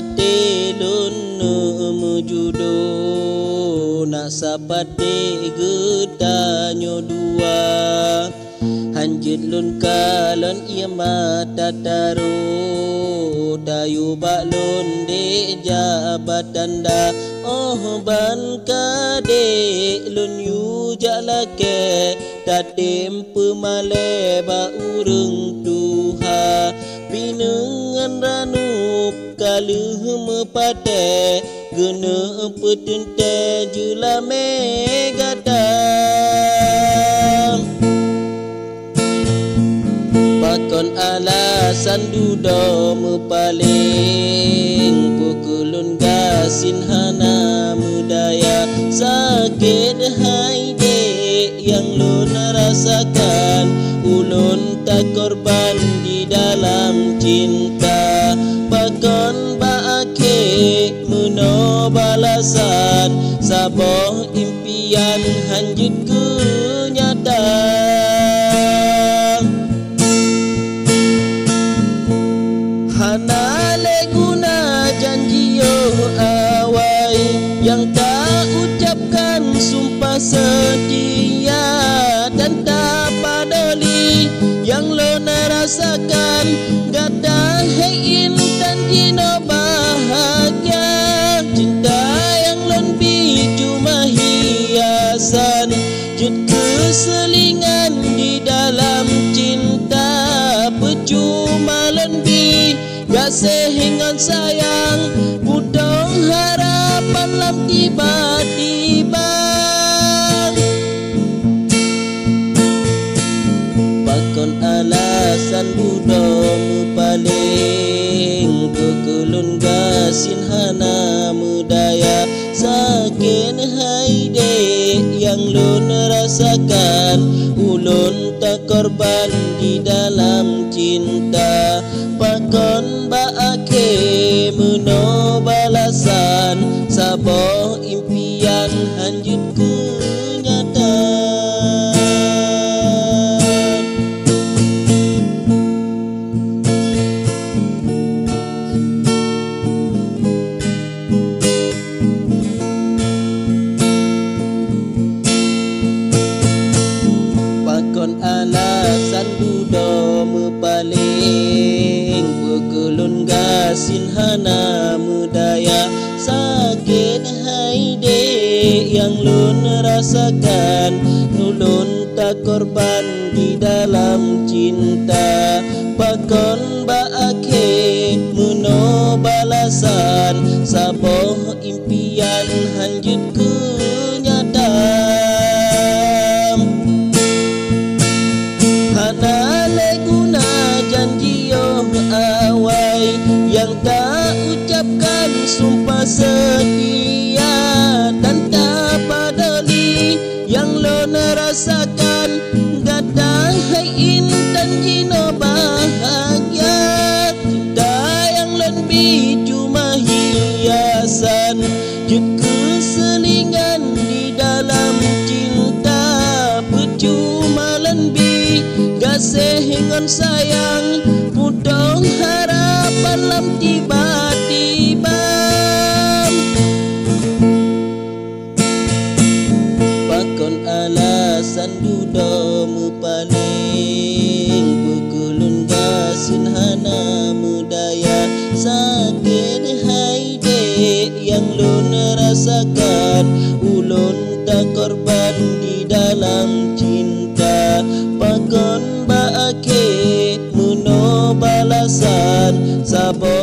sapate lunu mujudo nak sapate getanyo dua hanjit lun kalon ia mata taro dayu baklon de jabatan da oh ban kade lun yu jalake tatem pemale ba urung tuha pinengan ranup kaluh mepate guna petente julame gadam pakon alasan dudo mepaling pukulun gasin hana mudaya sakit haide yang lun rasakan ulun tak korban di dalam cinta pakon baake muno balasan saboh impian hanjut kenyataan hana leguna janjiyo awai yang tak ucapkan sumpah setia dan tak peduli yang lona rasakan gada hein dan jino bahagia cinta yang lon bi cuma hiasan jut keselingan di dalam cinta percuma lon bi gak sehingan sayang budong harapan lam tiba-tiba pakon alasan budong paling kekulun gasin hana mudaya sakit haide yang lun rasakan ulun tak korban di dalam cinta pakon baake muno balasan saboh impian hanjut kenyataan pakon alasan dudo mepaling pukulun gasin hana mudaya sakit haide yang lun rasakan ulun tak korban di dalam cinta pakon baake muno balasan saboh impian hanjut kenyataan hana leguna janjiyo awai yang tak ucapkan sumpah setia dan tak peduli yang lon rasakan gada hein dan jino bahagia cinta yang lon bi cuma hiasan jut keselingan di dalam cinta percuma lon bi gak sehingan sayang budong harapan lam tiba-tiba pakon alasan dudo mepaling pukulun gasin hana mudaya sakit haide yang lun rasakan ulun tak korban di dalam cinta pakon baake muno balasan saboh